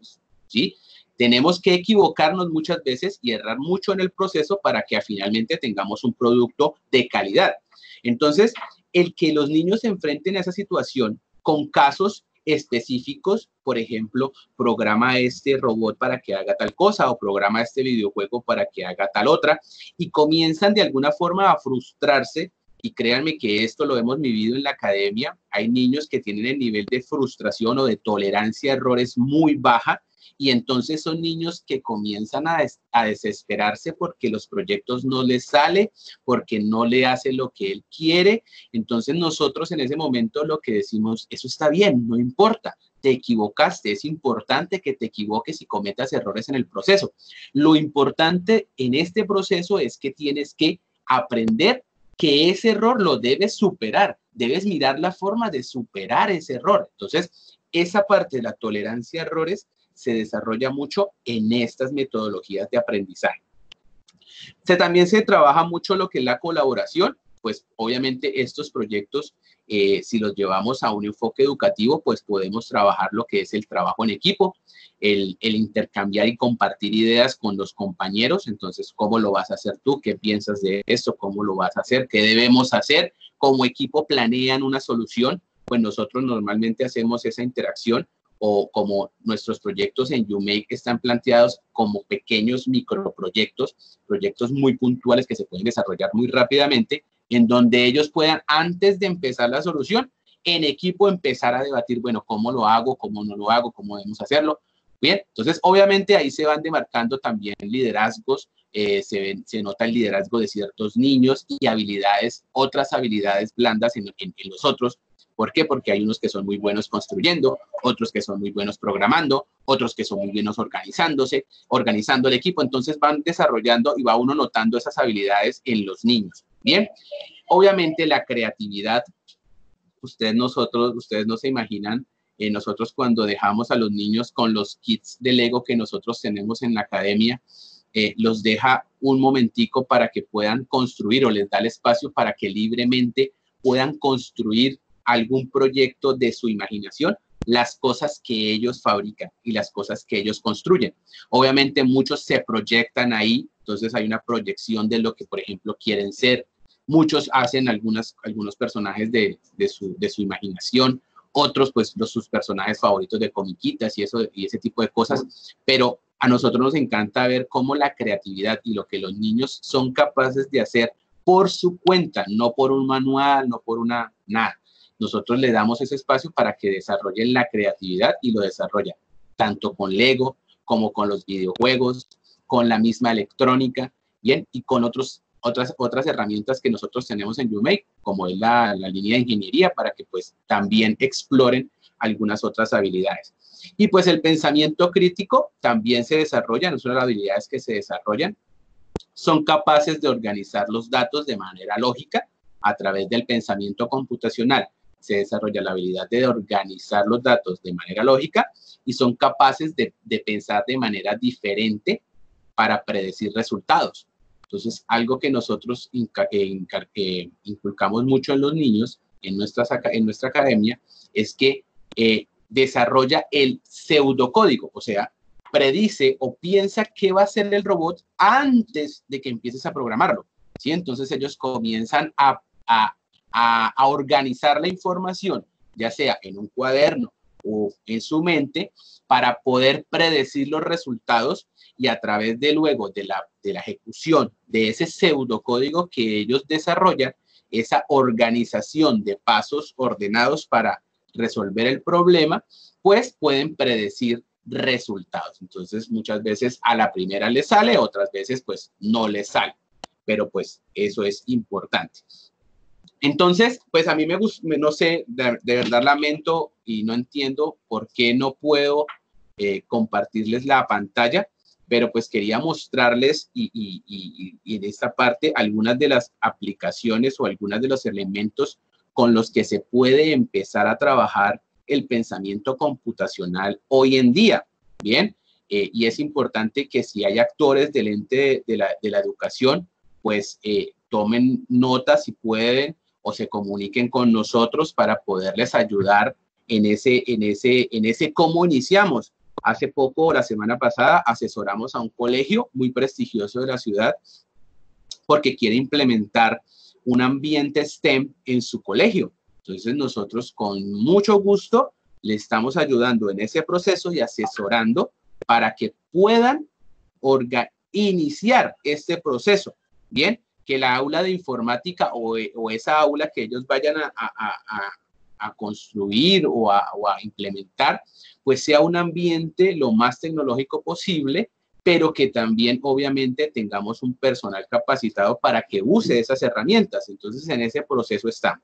¿sí? Tenemos que equivocarnos muchas veces y errar mucho en el proceso para que finalmente tengamos un producto de calidad. Entonces, el que los niños se enfrenten a esa situación con casos específicos, por ejemplo, programa este robot para que haga tal cosa o programa este videojuego para que haga tal otra, y comienzan de alguna forma a frustrarse. Y créanme que esto lo hemos vivido en la academia. Hay niños que tienen el nivel de frustración o de tolerancia a errores muy baja, y entonces son niños que comienzan a desesperarse porque los proyectos no les sale, porque no le hace lo que él quiere. Entonces nosotros en ese momento lo que decimos, eso está bien, no importa, te equivocaste, es importante que te equivoques y cometas errores en el proceso. Lo importante en este proceso es que tienes que aprender que ese error lo debes superar, debes mirar la forma de superar ese error. Entonces, esa parte de la tolerancia a errores se desarrolla mucho en estas metodologías de aprendizaje. También se trabaja mucho lo que es la colaboración, pues obviamente estos proyectos, si los llevamos a un enfoque educativo, pues podemos trabajar lo que es el trabajo en equipo, el intercambiar y compartir ideas con los compañeros. Entonces, ¿cómo lo vas a hacer tú? ¿Qué piensas de esto? ¿Cómo lo vas a hacer? ¿Qué debemos hacer? Como equipo planean una solución, pues nosotros normalmente hacemos esa interacción, o como nuestros proyectos en YouMake están planteados como pequeños microproyectos, proyectos muy puntuales que se pueden desarrollar muy rápidamente, en donde ellos puedan, antes de empezar la solución, en equipo empezar a debatir, bueno, ¿cómo lo hago? ¿Cómo no lo hago? ¿Cómo debemos hacerlo? Bien, entonces obviamente ahí se van demarcando también liderazgos, se nota el liderazgo de ciertos niños y habilidades, otras habilidades blandas en los otros. ¿Por qué? Porque hay unos que son muy buenos construyendo, otros que son muy buenos programando, otros que son muy buenos organizando el equipo. Entonces van desarrollando y va uno notando esas habilidades en los niños. Bien, obviamente la creatividad, ustedes no se imaginan, nosotros cuando dejamos a los niños con los kits de Lego que nosotros tenemos en la academia, los deja un momentico para que puedan construir, o les da el espacio para que libremente puedan construir algún proyecto de su imaginación, las cosas que ellos fabrican y las cosas que ellos construyen. Obviamente muchos se proyectan ahí, entonces hay una proyección de lo que, por ejemplo, quieren ser. Muchos hacen algunos personajes de su imaginación, otros pues sus personajes favoritos de comiquitas y ese tipo de cosas, pero a nosotros nos encanta ver cómo la creatividad y lo que los niños son capaces de hacer por su cuenta, no por un manual, no por nada. Nosotros le damos ese espacio para que desarrollen la creatividad y lo desarrollan tanto con Lego como con los videojuegos, con la misma electrónica, bien, y con otras herramientas que nosotros tenemos en YouMake, como es la línea de ingeniería, para que pues también exploren algunas otras habilidades. Y pues el pensamiento crítico también se desarrolla, no son las habilidades que se desarrollan, son capaces de organizar los datos de manera lógica a través del pensamiento computacional. Se desarrolla la habilidad de organizar los datos de manera lógica y son capaces de pensar de manera diferente para predecir resultados. Entonces, algo que nosotros inculcamos mucho en los niños, en nuestra academia, es que desarrolla el pseudocódigo, o sea, predice o piensa qué va a hacer el robot antes de que empieces a programarlo, ¿sí? Entonces ellos comienzan a organizar la información, ya sea en un cuaderno o en su mente, para poder predecir los resultados y a través de luego de la ejecución de ese pseudocódigo que ellos desarrollan, esa organización de pasos ordenados para resolver el problema, pues pueden predecir resultados. Entonces, muchas veces a la primera les sale, otras veces pues no les sale, pero pues eso es importante. Entonces, pues a mí me gusta, no sé, de verdad lamento y no entiendo por qué no puedo compartirles la pantalla, pero pues quería mostrarles y en esta parte algunas de las aplicaciones o algunos de los elementos con los que se puede empezar a trabajar el pensamiento computacional hoy en día, ¿bien? Y es importante que si hay actores del ente de la educación, pues tomen notas si pueden o se comuniquen con nosotros para poderles ayudar en ese cómo iniciamos. Hace poco, la semana pasada, asesoramos a un colegio muy prestigioso de la ciudad porque quiere implementar un ambiente STEM en su colegio. Entonces, nosotros con mucho gusto le estamos ayudando en ese proceso y asesorando para que puedan iniciar este proceso. Bien, que la aula de informática o esa aula que ellos vayan a construir o a implementar, pues sea un ambiente lo más tecnológico posible, pero que también obviamente tengamos un personal capacitado para que use esas herramientas. Entonces, en ese proceso estamos.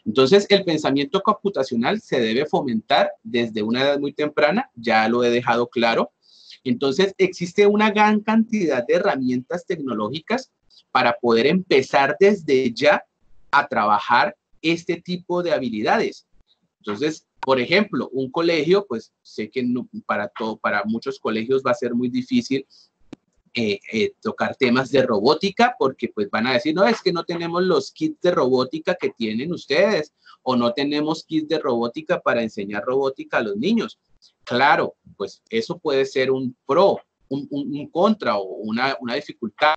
Entonces, el pensamiento computacional se debe fomentar desde una edad muy temprana, ya lo he dejado claro. Entonces, existe una gran cantidad de herramientas tecnológicas para poder empezar desde ya a trabajar este tipo de habilidades. Entonces, por ejemplo, un colegio, pues sé que no, para muchos colegios va a ser muy difícil tocar temas de robótica porque pues van a decir, no, es que no tenemos los kits de robótica que tienen ustedes o no tenemos kits de robótica para enseñar robótica a los niños. Claro, pues eso puede ser un pro, un contra o una dificultad,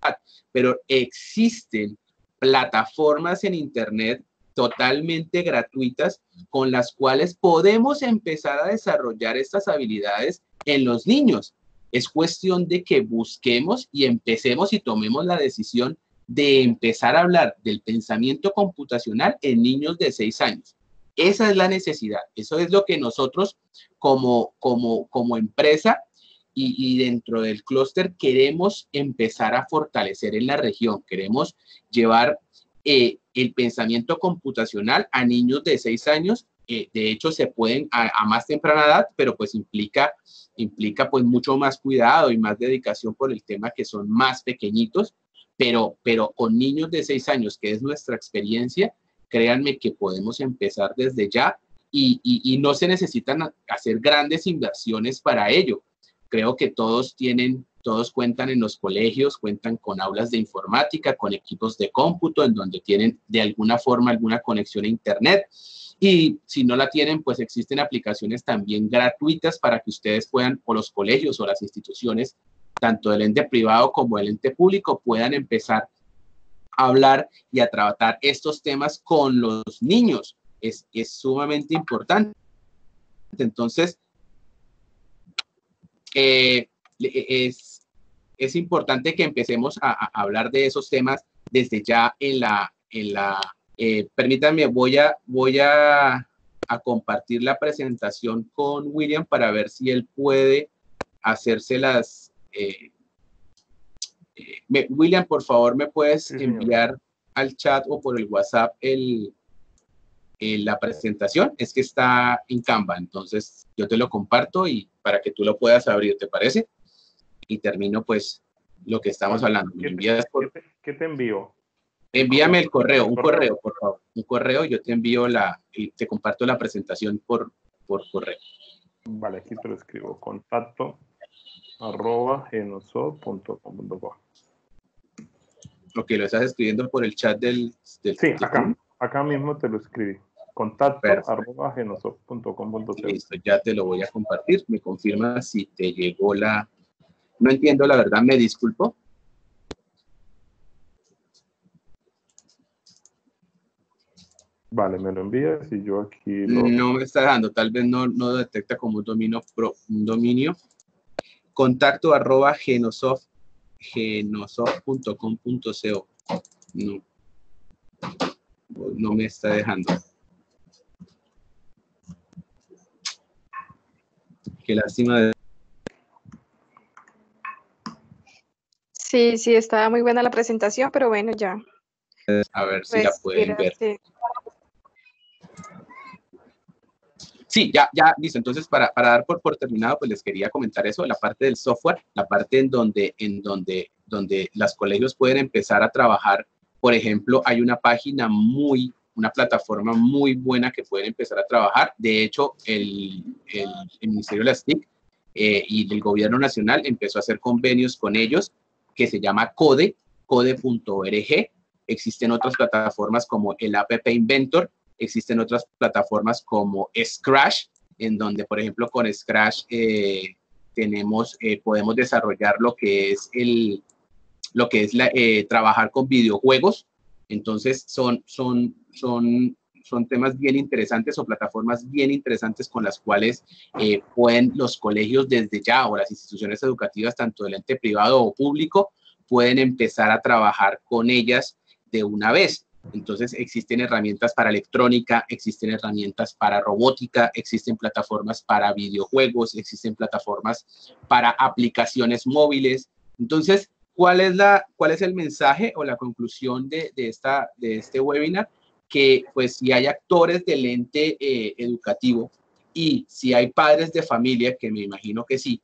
pero existen plataformas en internet totalmente gratuitas con las cuales podemos empezar a desarrollar estas habilidades en los niños. Es cuestión de que busquemos y empecemos y tomemos la decisión de empezar a hablar del pensamiento computacional en niños de 6 años. Esa es la necesidad. Eso es lo que nosotros como empresa y dentro del clúster queremos empezar a fortalecer en la región. Queremos llevar el pensamiento computacional a niños de 6 años. De hecho, se pueden a más temprana edad, pero pues implica pues mucho más cuidado y más dedicación por el tema que son más pequeñitos, pero con niños de 6 años, que es nuestra experiencia, créanme que podemos empezar desde ya y no se necesitan hacer grandes inversiones para ello. Creo que todos cuentan en los colegios, cuentan con aulas de informática, con equipos de cómputo, en donde tienen de alguna forma alguna conexión a internet. Y si no la tienen, pues existen aplicaciones también gratuitas para que ustedes puedan, o los colegios o las instituciones, tanto del ente privado como del ente público, puedan empezar a hablar y a tratar estos temas con los niños. Es sumamente importante. Entonces, es importante que empecemos a hablar de esos temas desde ya permítanme, voy a compartir la presentación con William para ver si él puede hacérselas. William, por favor, ¿me puedes enviar al chat o por el WhatsApp la presentación? Es que está en Canva, entonces yo te lo comparto y para que tú lo puedas abrir, ¿te parece? Y termino pues lo que estamos hablando.
¿Qué te envío?
Envíame el correo, un correo, por favor. Un correo, yo te envío y te comparto la presentación por correo.
Vale, aquí te lo escribo. contacto@genoso.com.co.
Ok, lo estás escribiendo por el chat
Sí, acá mismo te lo escribí. contacto@genosoft.com.co.
Listo, ya te lo voy a compartir. Me confirma si te llegó la... No entiendo, la verdad, me disculpo.
Vale, me lo envías y yo aquí lo...
No me está dejando, tal vez no detecta como un dominio. contacto@genosoft.com.co. No me está dejando. Qué lástima.
Sí, estaba muy buena la presentación, pero bueno, ya.
A ver si la
Pues,
pueden ver.
sí.
Sí, ya, listo. Entonces, para dar por terminado, pues les quería comentar eso, la parte del software, la parte en donde los colegios pueden empezar a trabajar. Por ejemplo, hay una plataforma muy buena que pueden empezar a trabajar. De hecho, el Ministerio de las TIC y el Gobierno Nacional empezó a hacer convenios con ellos, que se llama code.org. Existen otras plataformas como el App Inventor. Existen otras plataformas como Scratch, en donde, por ejemplo, con Scratch podemos desarrollar lo que es trabajar con videojuegos. Entonces, son temas bien interesantes o plataformas bien interesantes con las cuales pueden los colegios desde ya, o las instituciones educativas, tanto del ente privado o público, pueden empezar a trabajar con ellas de una vez. Entonces, existen herramientas para electrónica, existen herramientas para robótica, existen plataformas para videojuegos, existen plataformas para aplicaciones móviles. Entonces, ¿cuál es el mensaje o la conclusión de este webinar? Que pues si hay actores del ente educativo y si hay padres de familia, que me imagino que sí,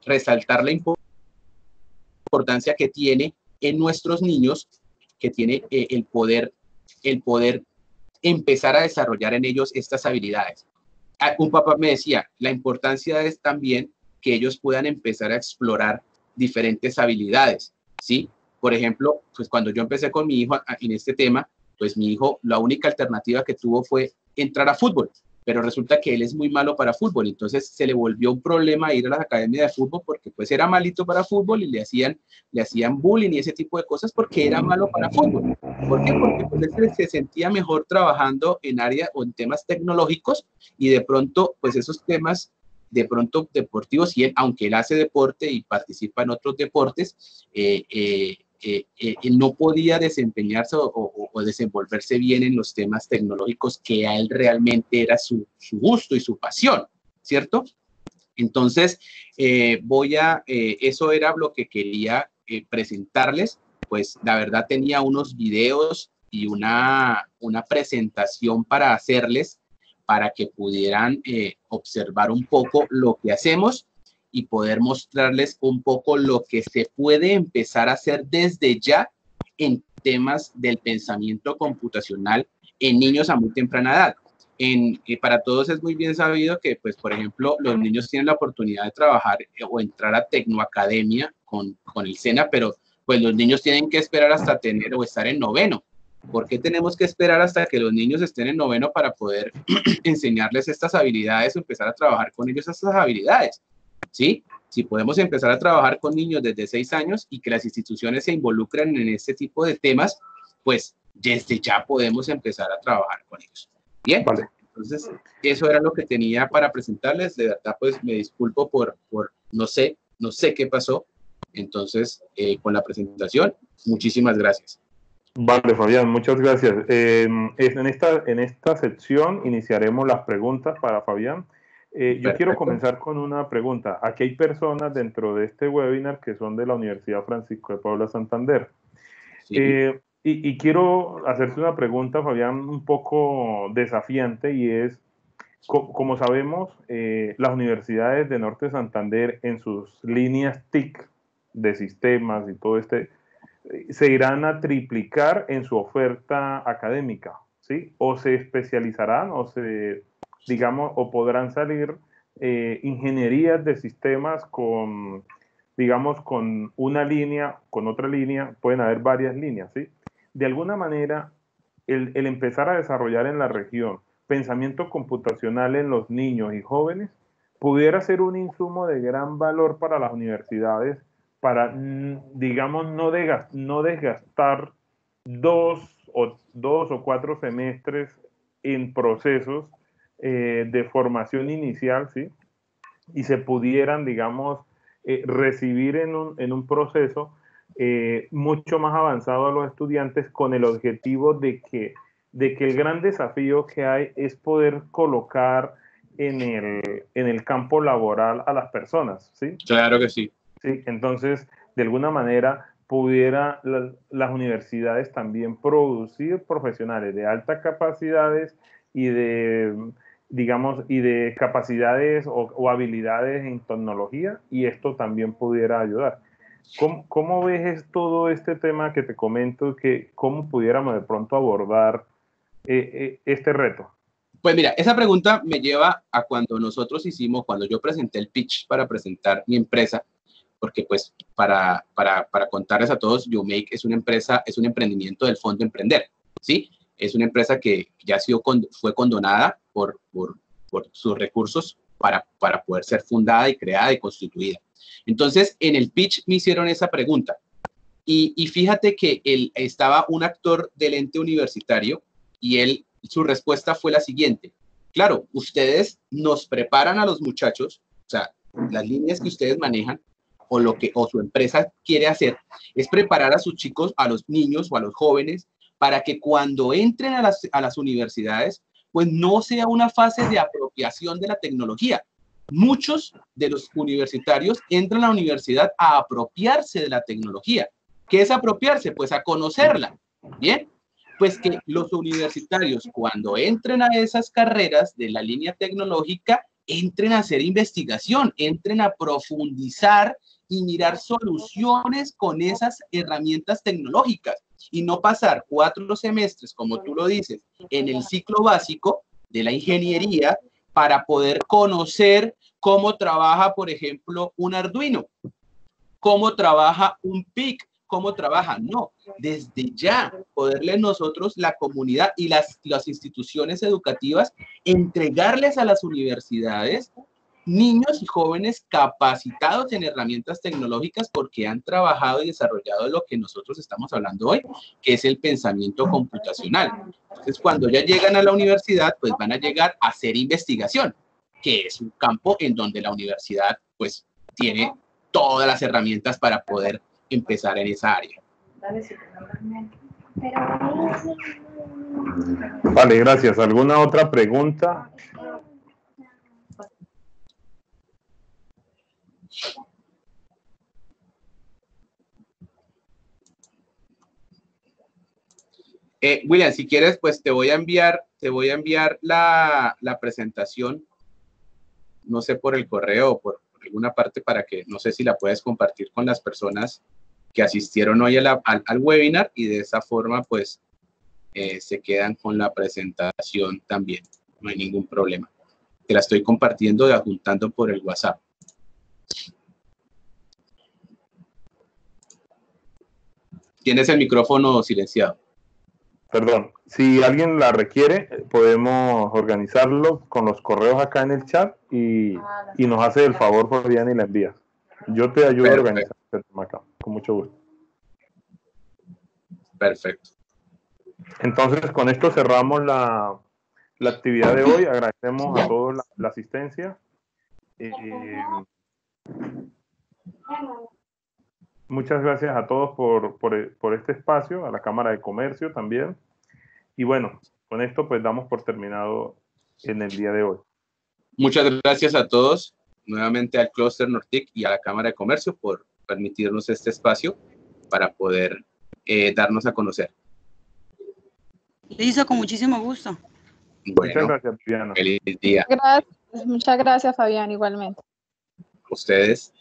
resaltar la importancia que tiene en nuestros niños, que tiene el poder empezar a desarrollar en ellos estas habilidades. Un papá me decía, la importancia es también que ellos puedan empezar a explorar diferentes habilidades, ¿sí? Por ejemplo, pues cuando yo empecé con mi hijo en este tema, pues mi hijo, la única alternativa que tuvo fue entrar a fútbol, pero resulta que él es muy malo para fútbol, entonces se le volvió un problema ir a las academias de fútbol porque pues era malito para fútbol y le hacían bullying y ese tipo de cosas porque era malo para fútbol. ¿Por qué? Porque pues él se sentía mejor trabajando en área o en temas tecnológicos y de pronto pues esos temas de pronto deportivos, y él, aunque él hace deporte y participa en otros deportes, él no podía desempeñarse o desenvolverse bien en los temas tecnológicos que a él realmente era su gusto y su pasión, ¿cierto? Entonces, eso era lo que quería presentarles. Pues la verdad tenía unos videos y una presentación para hacerles para que pudieran observar un poco lo que hacemos y poder mostrarles un poco lo que se puede empezar a hacer desde ya en temas del pensamiento computacional en niños a muy temprana edad. Para todos es muy bien sabido que, pues, por ejemplo, los niños tienen la oportunidad de trabajar o entrar a Tecnoacademia con el SENA, pero pues los niños tienen que esperar hasta tener o estar en noveno. ¿Por qué tenemos que esperar hasta que los niños estén en noveno para poder enseñarles estas habilidades o empezar a trabajar con ellos estas habilidades? ¿Sí? Si podemos empezar a trabajar con niños desde 6 años y que las instituciones se involucren en este tipo de temas, pues desde ya podemos empezar a trabajar con ellos. Bien, vale. Entonces eso era lo que tenía para presentarles. De verdad, pues me disculpo por no sé qué pasó. Entonces, con la presentación, muchísimas gracias.
Vale, Fabián, muchas gracias. En esta sección iniciaremos las preguntas para Fabián. Yo quiero comenzar con una pregunta. Aquí hay personas dentro de este webinar que son de la Universidad Francisco de Paula Santander. Sí. Y quiero hacerte una pregunta, Fabián, un poco desafiante, y es, como sabemos, las universidades de Norte de Santander en sus líneas TIC de sistemas y todo se irán a triplicar en su oferta académica, ¿sí? O se especializarán o podrán salir ingenierías de sistemas con digamos, con una línea, con otra línea, pueden haber varias líneas, ¿sí? De alguna manera, el empezar a desarrollar en la región pensamiento computacional en los niños y jóvenes pudiera ser un insumo de gran valor para las universidades para, digamos, no desgastar dos o cuatro semestres en procesos de formación inicial, ¿sí? Y se pudieran, digamos, recibir en un proceso mucho más avanzado a los estudiantes con el objetivo de que el gran desafío que hay es poder colocar en el campo laboral a las personas, ¿sí?
Claro que sí.
Sí, entonces, de alguna manera, pudiera las universidades también producir profesionales de altas capacidades y de, digamos, y de capacidades o habilidades en tecnología, y esto también pudiera ayudar. ¿Cómo ves todo este tema que te comento, que cómo pudiéramos de pronto abordar este reto?
Pues mira, esa pregunta me lleva a cuando cuando yo presenté el pitch para presentar mi empresa, porque pues para contarles a todos, YouMake es una empresa, es un emprendimiento del Fondo Emprender, ¿sí? Es una empresa que ya fue condonada por sus recursos para poder ser fundada y creada y constituida. Entonces, en el pitch me hicieron esa pregunta. Y fíjate que estaba un actor del ente universitario y su respuesta fue la siguiente. Claro, ustedes nos preparan a los muchachos, o sea, las líneas que ustedes manejan o su empresa quiere hacer es preparar a sus chicos, a los niños o a los jóvenes para que cuando entren a las universidades, pues no sea una fase de apropiación de la tecnología. Muchos de los universitarios entran a la universidad a apropiarse de la tecnología. ¿Qué es apropiarse? Pues a conocerla. Bien, pues que los universitarios cuando entren a esas carreras de la línea tecnológica, entren a hacer investigación, entren a profundizar y mirar soluciones con esas herramientas tecnológicas y no pasar 4 semestres, como tú lo dices, en el ciclo básico de la ingeniería para poder conocer cómo trabaja, por ejemplo, un Arduino, cómo trabaja un PIC, cómo trabaja. No, desde ya poderle nosotros, la comunidad y las instituciones educativas, entregarles a las universidades niños y jóvenes capacitados en herramientas tecnológicas porque han trabajado y desarrollado lo que nosotros estamos hablando hoy, que es el pensamiento computacional. Entonces, cuando ya llegan a la universidad, pues van a llegar a hacer investigación, que es un campo en donde la universidad, pues, tiene todas las herramientas para poder empezar en esa área.
Vale, gracias. ¿Alguna otra pregunta?
William, si quieres, pues te voy a enviar la presentación, no sé, por el correo o por alguna parte para que, no sé si la puedes compartir con las personas que asistieron hoy al webinar y de esa forma, pues, se quedan con la presentación también. No hay ningún problema. Te la estoy compartiendo y adjuntando por el WhatsApp. Tienes el micrófono silenciado.
Perdón, si alguien la requiere, podemos organizarlo con los correos acá en el chat y nos hace el favor, Fabián, y la envías. Yo te ayudo a organizar este tema acá, con mucho gusto.
Perfecto.
Entonces, con esto cerramos la actividad de hoy. Agradecemos a todos la asistencia. Muchas gracias a todos por este espacio, a la Cámara de Comercio también. Y bueno, con esto pues damos por terminado en el día de hoy.
Muchas gracias a todos, nuevamente al Clúster Nortic y a la Cámara de Comercio por permitirnos este espacio para poder darnos a conocer.
Listo, con muchísimo gusto.
Bueno,
muchas gracias, Diana.
Feliz día.
Gracias, muchas gracias, Fabián, igualmente.
Ustedes.